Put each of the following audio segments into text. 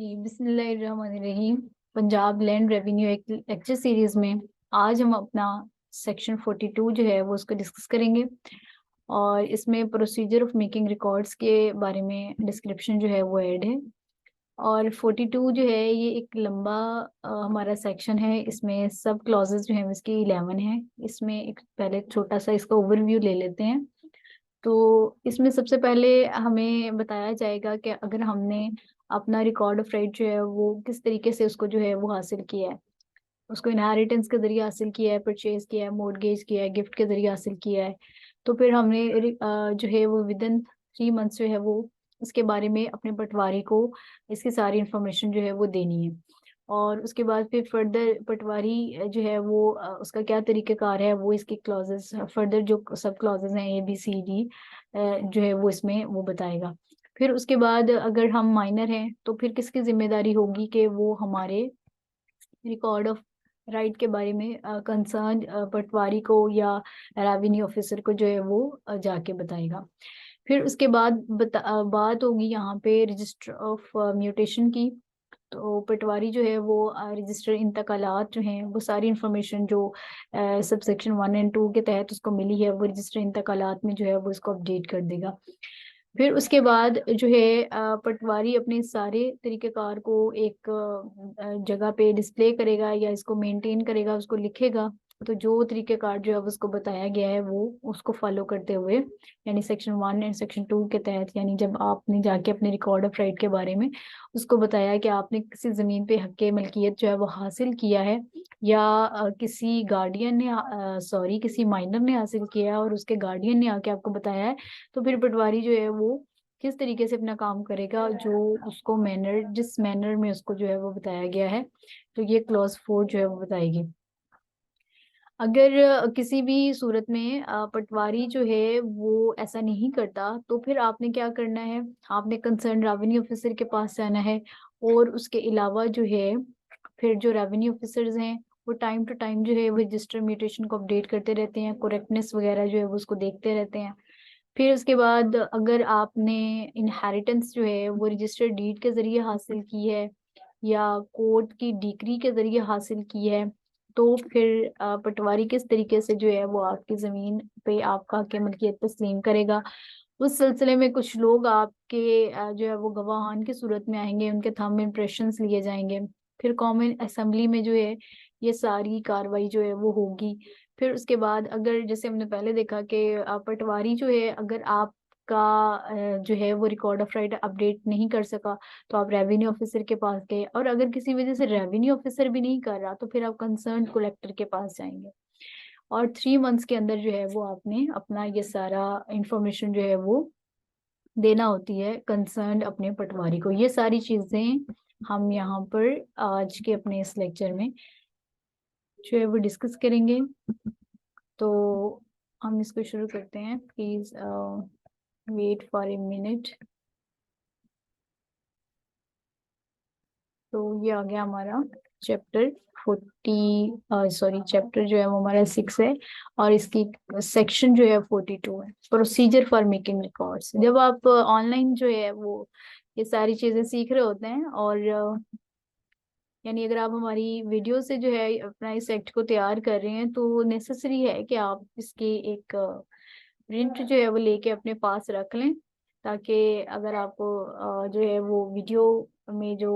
जी, बिस्मिल्लाहिर्रहमानिर्रहीम। Punjab land revenue एक lecture series में आज हम अपना सेक्शन 42 जो है वो उसको डिस्कस करेंगे और इसमें प्रोसीजर ऑफ मेकिंग रिकॉर्ड्स के बारे में डिस्क्रिप्शन जो है वो ऐड है। और 42 जो है ये एक लंबा हमारा सेक्शन है। इसमें सब क्लॉजेस जो है इसकी 11 है। इसमें एक पहले छोटा सा इसका ओवरव्यू ले लेते हैं। तो इसमें सबसे पहले हमें बताया जाएगा कि अगर हमने अपना रिकॉर्ड ऑफ राइट जो है वो किस तरीके से उसको जो है वो हासिल किया है। उसको इनहेरिटेंस के जरिए हासिल किया है, परचेज किया है, मॉर्गेज किया है, गिफ्ट के जरिए हासिल किया है। तो फिर हमने जो है वो विद इन 3 मंथ्स जो है वो इसके बारे में अपने पटवारी को इसकी सारी इंफॉर्मेशन जो है वो देनी है। और उसके बाद फिर फर्दर पटवारी जो है वो उसका क्या तरीक़ाकार है वो इसके क्लॉजेस फर्दर जो सब क्लॉजेस हैं ABCD जो है वो इसमें वो बताएगा। फिर उसके बाद अगर हम माइनर हैं तो फिर किसकी जिम्मेदारी होगी कि वो हमारे रिकॉर्ड ऑफ राइट के बारे में कंसर्न पटवारी को या रेवेन्यू ऑफिसर को जो है वो जाके बताएगा। फिर उसके बाद बात होगी यहाँ पे रजिस्टर ऑफ म्यूटेशन की। तो पटवारी जो है वो रजिस्टर इंतकालात जो हैं वो सारी इंफॉर्मेशन जो सब सेक्शन 1 और 2 के तहत उसको मिली है वो रजिस्टर इंतकालात में जो है वो इसको अपडेट कर देगा। फिर उसके बाद जो है पटवारी अपने सारे तरीक़ेकार को एक जगह पे डिस्प्ले करेगा या इसको मेंटेन करेगा, उसको लिखेगा। तो जो तरीक़ेकार जो है उसको बताया गया है वो उसको फॉलो करते हुए, यानी सेक्शन 1 एंड सेक्शन 2 के तहत, यानी जब आपने जाके अपने रिकॉर्ड ऑफ राइट के बारे में उसको बताया कि आपने किसी ज़मीन पे हक़ मलकियत जो है वो हासिल किया है या किसी गार्डियन ने सॉरी किसी माइनर ने हासिल किया है और उसके गार्डियन ने आके आपको बताया है। तो फिर पटवारी जो है वो किस तरीके से अपना काम करेगा, जो उसको मैनर जिस मैनर में उसको जो है वो बताया गया है। तो ये क्लॉज 4 जो है वो बताएगी। अगर किसी भी सूरत में पटवारी जो है वो ऐसा नहीं करता तो फिर आपने क्या करना है, आपने कंसर्न रेवेन्यू ऑफिसर के पास जाना है। और उसके अलावा जो है फिर जो रेवेन्यू ऑफिसर्स हैं वो टाइम टू टाइम जो है वो रजिस्टर म्यूटेशन को अपडेट करते रहते हैं, करेक्टनेस वगैरह जो है वो उसको देखते रहते हैं। फिर उसके बाद अगर आपने इनहेरिटेंस जो है वो रजिस्टर डीड के जरिए हासिल की है या कोर्ट की डिक्री के जरिए हासिल की है, तो फिर पटवारी किस तरीके से जो है वो आपकी जमीन पे आपका हक़ मलकियत तस्लीम करेगा। उस सिलसिले में कुछ लोग आपके जो है वो गवाहान की सूरत में आएंगे, उनके थंब इम्प्रेशंस लिए जाएंगे। फिर कॉमन असेंबली में जो है ये सारी कार्रवाई जो है वो होगी। फिर उसके बाद अगर जैसे हमने पहले देखा कि पटवारी जो है अगर आपका जो है वो रिकॉर्ड ऑफ राइट अपडेट नहीं कर सका तो आप रेवेन्यू ऑफिसर के पास गए, और अगर किसी वजह से रेवेन्यू ऑफिसर भी नहीं कर रहा तो फिर आप कंसर्न कलेक्टर के पास जाएंगे। और 3 मंथ्स के अंदर जो है वो आपने अपना ये सारा इंफॉर्मेशन जो है वो देना होती है कंसर्न अपने पटवारी को। ये सारी चीजें हम यहाँ पर आज के अपने इस लेक्चर में जो है वो डिस्कस करेंगे। तो हम इसको शुरू करते हैं। Please wait for a minute. तो ये आ गया हमारा चैप्टर चैप्टर जो है वो हमारा 6 है और इसकी सेक्शन जो है 42 है, प्रोसीजर फॉर मेकिंग रिकॉर्ड्स। जब आप ऑनलाइन जो है वो ये सारी चीजें सीख रहे होते हैं और यानी अगर आप हमारी वीडियो से जो है अपना इस एक्ट को तैयार कर रहे हैं तो नेसेसरी है कि आप इसकी एक प्रिंट जो है वो लेके अपने पास रख लें, ताकि अगर आपको जो है वो वीडियो में जो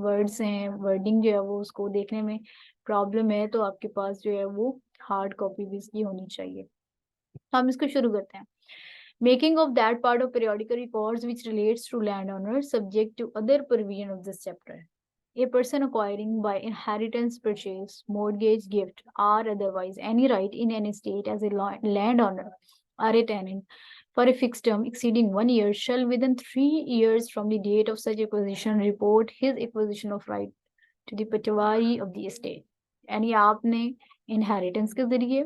वर्ड्स हैं, वर्डिंग जो है वो उसको देखने में प्रॉब्लम है तो आपके पास जो है वो हार्ड कॉपी भी इसकी होनी चाहिए। तो हम इसको शुरू करते हैं। Making of that part of periodical records which relates to landowners subject to other provision of this chapter. A person acquiring by inheritance, purchase, mortgage, gift, or otherwise any right in any state as a landowner or a tenant for a fixed term exceeding 1 year shall within 3 years from the date of such acquisition report his acquisition of right to the patwari of the estate. यानी आपने inheritance के जरिए,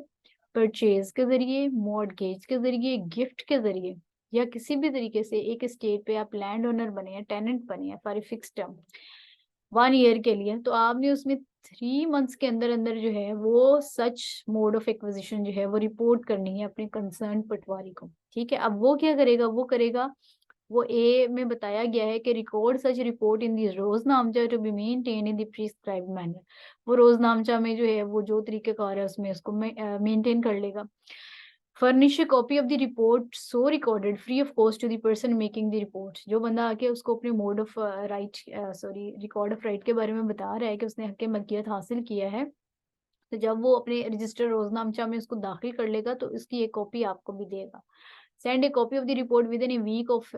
purchase के जरिए, mortgage के जरिए, gift के जरिए या किसी भी तरीके से एक स्टेट पे आप लैंड ओनर बने हैं, टेनेंट बने हैं for a fix term 1 year के लिए, तो आपने उसमें 3 मंथ्स के अंदर अंदर जो है वो सच मोड ऑफ एक्विजिशन जो है वो रिपोर्ट करनी है अपने कंसर्न पटवारी को। ठीक है, अब वो क्या करेगा, वो करेगा वो ए में बताया गया है कि record such report in the रोजनामचा to be maintain in the prescribed manner. वो रोजनामचा में जो है वो जो तरीकेकार है उसमें उसको मेंटेन कर लेगा। Furnish a copy of the report so recorded free of cost to the person making the report। जो बंदा आके उसको अपने mode of right record of right के बारे में बता रहा है कि उसने हक मलकियत हासिल किया है, तो जब वो अपने रजिस्टर रोजनामचा में उसको दाखिल कर लेगा तो इसकी एक कॉपी आपको भी देगा। Send a copy of the report within a week of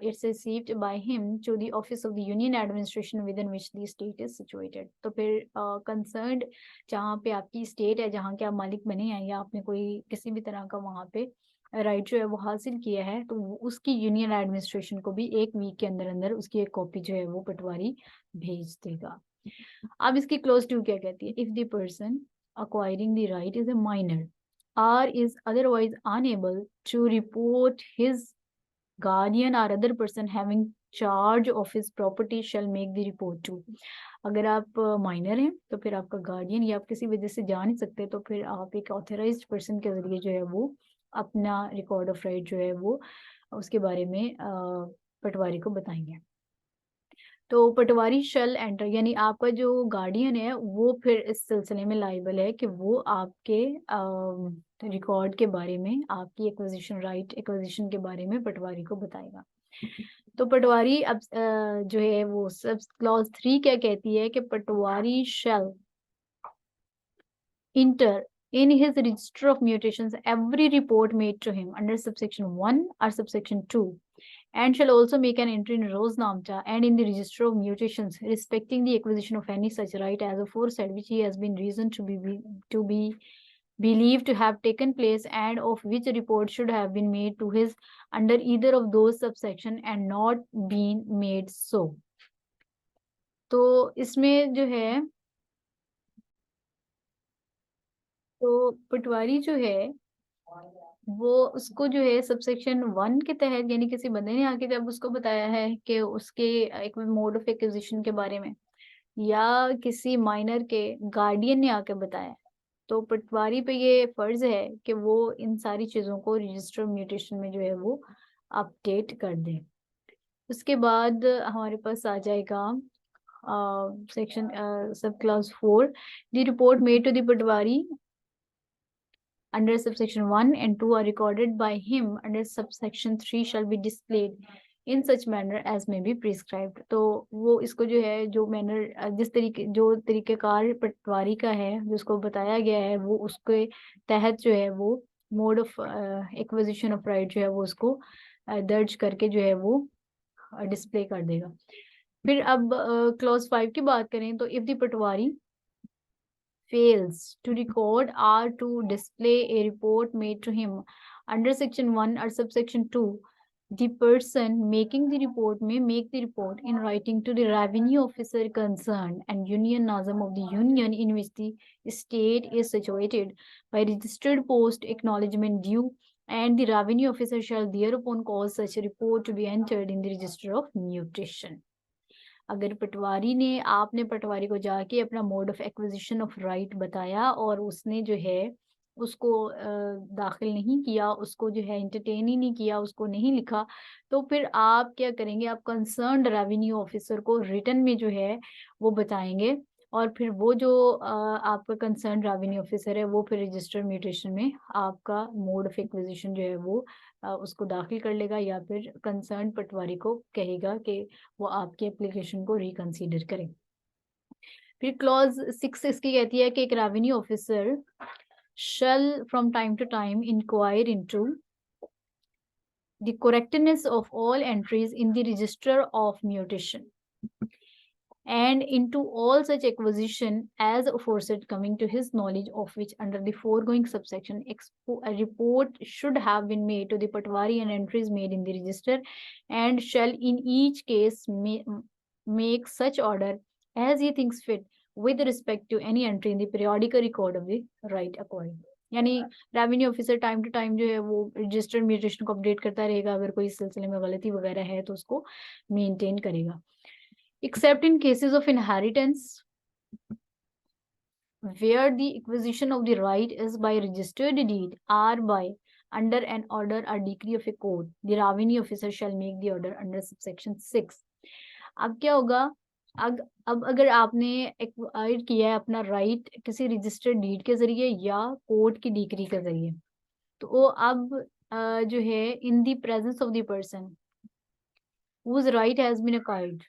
its received by him to the office of the union administration within which the state is situated। तो फिर concerned जहाँ पे आपकी स्टेट है, जहाँ के आप मालिक बने हैं या आपने कोई किसी भी तरह का वहाँ पे राइट जो है वो हासिल किया है, तो उसकी यूनियन एडमिनिस्ट्रेशन को भी एक वीक के अंदर अंदर उसकी एक कॉपी जो है वो पटवारी भेज देगा। अब इसकी क्लोज टू क्या कहती है? If the person acquiring the right is a minor or is otherwise unable to report, his guardian or other person having charge of his property shall make the report too। अगर आप minor हैं तो फिर आपका guardian या आप किसी वजह से जा नहीं सकते तो फिर आप एक ऑथराइज्ड पर्सन के जरिए जो है वो अपना रिकॉर्ड ऑफ राइट जो है वो उसके बारे में पटवारी को बताएंगे। तो पटवारी शल एंटर यानी आपका जो गार्डियन है वो फिर इस सिलसिले में लाइबल है कि वो आपके रिकॉर्ड के बारे में, आपकी एक्विजिशन राइट एक्विजिशन के बारे में पटवारी को बताएगा। तो पटवारी अब जो है वो सब क्लॉज 3 क्या कहती है कि पटवारी शल inter in his register of mutations every report made to him under subsection 1 or subsection 2, and shall also make an entry in Roznamcha and in the register of mutations respecting the acquisition of any such right as aforesaid which he has been reasoned to be believed to have taken place and of which a report should have been made to his under either of those subsection and not been made so। तो इसमें जो है तो पटवारी जो है वो उसको जो है सबसेक्शन 1 के तहत यानी किसी बंदे ने आके जब उसको बताया है कि उसके एक मोड ऑफ एक्विजिशन के बारे में या किसी माइनर के गार्डियन ने आके बताया, तो पटवारी पे ये फर्ज है कि वो इन सारी चीजों को रजिस्टर म्यूटेशन में जो है वो अपडेट कर दे। उसके बाद हमारे पास आ जाएगा section sub clause 4 the report made to the patwari under subsection 1 and 2 are recorded by him under subsection 3 shall be displayed in such manner as may be prescribed। तो वो इसको जो है जो मैनर जिस तरीके जो तरीकेकार पटवारी का है जिसको बताया गया है वो उसके तहत जो है वो mode of acquisition of right जो है वो उसको दर्ज करके जो है वो डिस्प्ले कर देगा। फिर अब क्लॉज 5 की बात करें तो if the Patwari fails to record or to display a report made to him under section 1 or subsection 2, the person making the report may make the report in writing to the revenue officer concerned and union nazam of the union in which the state is situated by registered post acknowledgement due, and the revenue officer shall thereupon cause such a report to be entered in the register of mutation। अगर पटवारी ने आपने पटवारी को जाके अपना mode of acquisition of right बताया और उसने जो है उसको दाखिल नहीं किया, उसको जो है एंटरटेन ही नहीं किया, उसको नहीं लिखा, तो फिर आप क्या करेंगे? आप कंसर्न्ड रेवेन्यू ऑफिसर को रिटर्न में जो है वो बताएंगे और फिर वो जो आपका कंसर्न रेवेन्यू ऑफिसर है वो फिर रजिस्टर म्यूटेशन में आपका मोड ऑफ एक्विजिशन जो है वो उसको दाखिल कर लेगा या फिर कंसर्न पटवारी को कहेगा कि वो आपकी एप्लीकेशन को रिकंसीडर करें। फिर क्लॉज 6 इसकी कहती है कि एक revenue officer shall from time to time inquire into the correctness of all entries in the register of mutation and into all such acquisition as aforesaid coming to his knowledge, of which under the foregoing subsection a report should have been made to the patwari and entries made in the register, and shall in each case make such order as he thinks fit with respect to any entry in the periodical record of the right acquired। यानी revenue officer time to time जो है वो registered mutation को update करता रहेगा, अगर कोई सिलसिले में गलती वगैरह है तो उसको मेंटेन करेगा। Except in cases of inheritance where the acquisition of the right is by registered deed or by under an order or decree of a court, the revenue officer shall make the order under subsection 6. अब क्या होगा, अब अगर आपने acquire किया है अपना right किसी रजिस्टर्ड डीड के जरिए या कोर्ट की डिक्री के जरिए, तो वो अब जो है in the presence of the person whose right has been acquired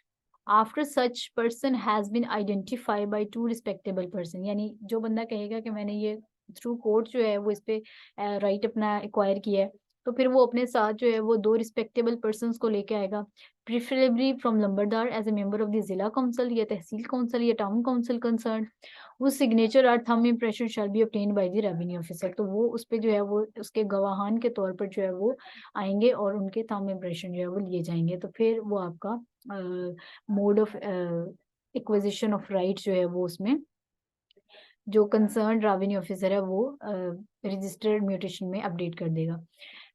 after such person has been identified by two respectable person, यानी जो बंदा कहेगा कि मैंने ये थ्रू कोर्ट जो है वो इस पे राइट अपना एक्वायर किया है, तो फिर वो अपने साथ जो है वो दो रिस्पेक्टेबल पर्सन को लेके आएगा, प्रिफरेबली फ्रॉम लंबरदार as a member of the जिला काउंसिल या तहसील काउंसिल या टाउन काउंसिल कंसर्न, वो सिग्नेचर और thumb impression shall be obtained by the revenue officer. तो वो उस पे जो है वो उसके गवाहान के तौर पर जो है वो आएंगे और उनके थंब इम्प्रेशन जो है वो लिए जाएंगे, तो फिर वो आपका mode of acquisition of right जो है वो उसमें जो कंसर्न रेवेन्यू ऑफिसर है वो रजिस्टर्ड म्यूटेशन में अपडेट कर देगा।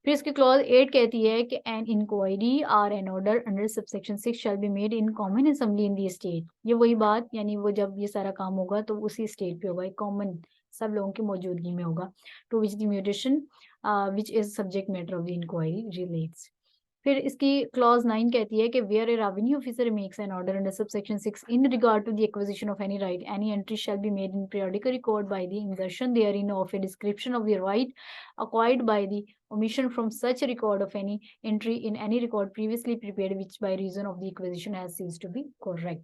फिर इसकी क्लॉज 8 कहती है कि एन इंक्वायरी और an order under subsection 6 shall be made in common assembly in the state. ये वही बात, यानी वो जब ये सारा काम होगा तो उसी स्टेट पे होगा, एक कॉमन सब लोगों की मौजूदगी में होगा, to which the mutation which is subject matter of the inquiry relates. फिर इसकी क्लॉज 9 कहती है कि where a revenue officer makes an order under subsection 6 in regard to the acquisition of any right, any entry shall be made in periodic record by the insertion therein of a description of the right acquired by the omission from such record of any entry in any record previously prepared which by reason of the acquisition has ceased to be correct।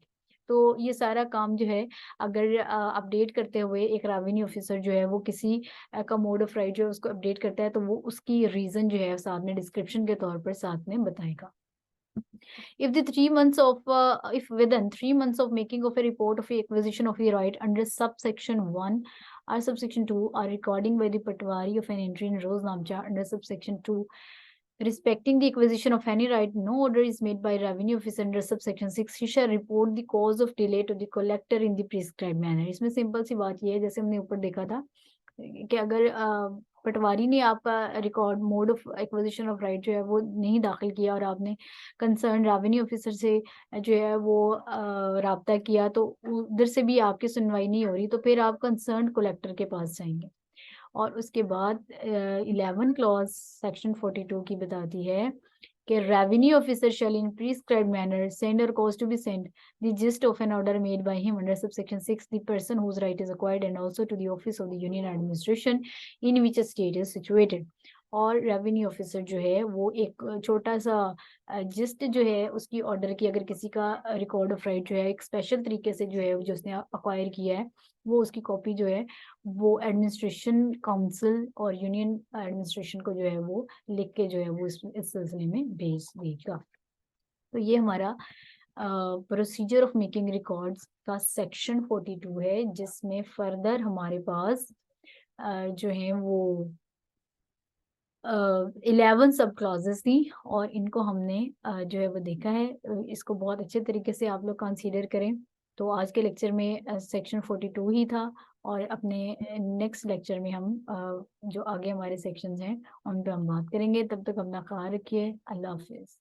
तो ये सारा काम जो है अगर update करते हुए एक रेवेन्यू ऑफिसर जो है वो किसी का मोड ऑफ राइट जो है उसको अपडेट करता है, तो वो उसकी रीजन जो है साथ में डिस्क्रिप्शन के तौर पर साथ में बताएगा। If the 3 months of if within 3 months of making of a report of a acquisition of a right under subsection 1 or subsection 2 or recording by the patwari of an entry in Roznamcha under subsection 2 respecting the acquisition of any right, no order is made by revenue officer under subsection 6, he shall report the cause of delay to the collector in the prescribed manner। इसमें simple सी बात ये है, जैसे हमने ऊपर देखा था कि अगर पटवारी ने आपका record mode of acquisition of right जो है वो नहीं दाखिल किया और आपने कंसर्न रेवेन्यू ऑफिसर से जो है वो राब्ता किया, तो उधर से भी आपकी सुनवाई नहीं हो रही, तो फिर आप कंसर्न कलेक्टर के पास जाएंगे। और उसके बाद 11 क्लॉज सेक्शन 42 की बताती है कि revenue officer shall in prescribed manner send or cause to be send the gist of an order made by him under subsection 6 the person whose right is acquired and also to the office of the union administration in which state is situated. और revenue officer जो है वो एक छोटा सा gist जो है उसकी ऑर्डर की, अगर किसी का रिकॉर्ड ऑफ राइट जो है एक स्पेशल तरीके से जो है जो उसने अक्वायर किया है, वो उसकी कॉपी जो है वो एडमिनिस्ट्रेशन काउंसिल और यूनियन एडमिनिस्ट्रेशन को जो है वो लिख के जो है वो इस सिलसिले में भेज देगा। तो ये हमारा प्रोसीजर ऑफ मेकिंग रिकॉर्ड्स का सेक्शन 42 है, जिसमें फर्दर हमारे पास जो है वो 11 सब क्लॉजेस थी और इनको हमने जो है वो देखा है। इसको बहुत अच्छे तरीके से आप लोग कंसीडर करें। तो आज के लेक्चर में सेक्शन 42 ही था और अपने नेक्स्ट लेक्चर में हम जो आगे हमारे सेक्शंस हैं उन पर हम बात करेंगे। तब तक अपना ख्याल रखिए। अल्लाह हाफिज।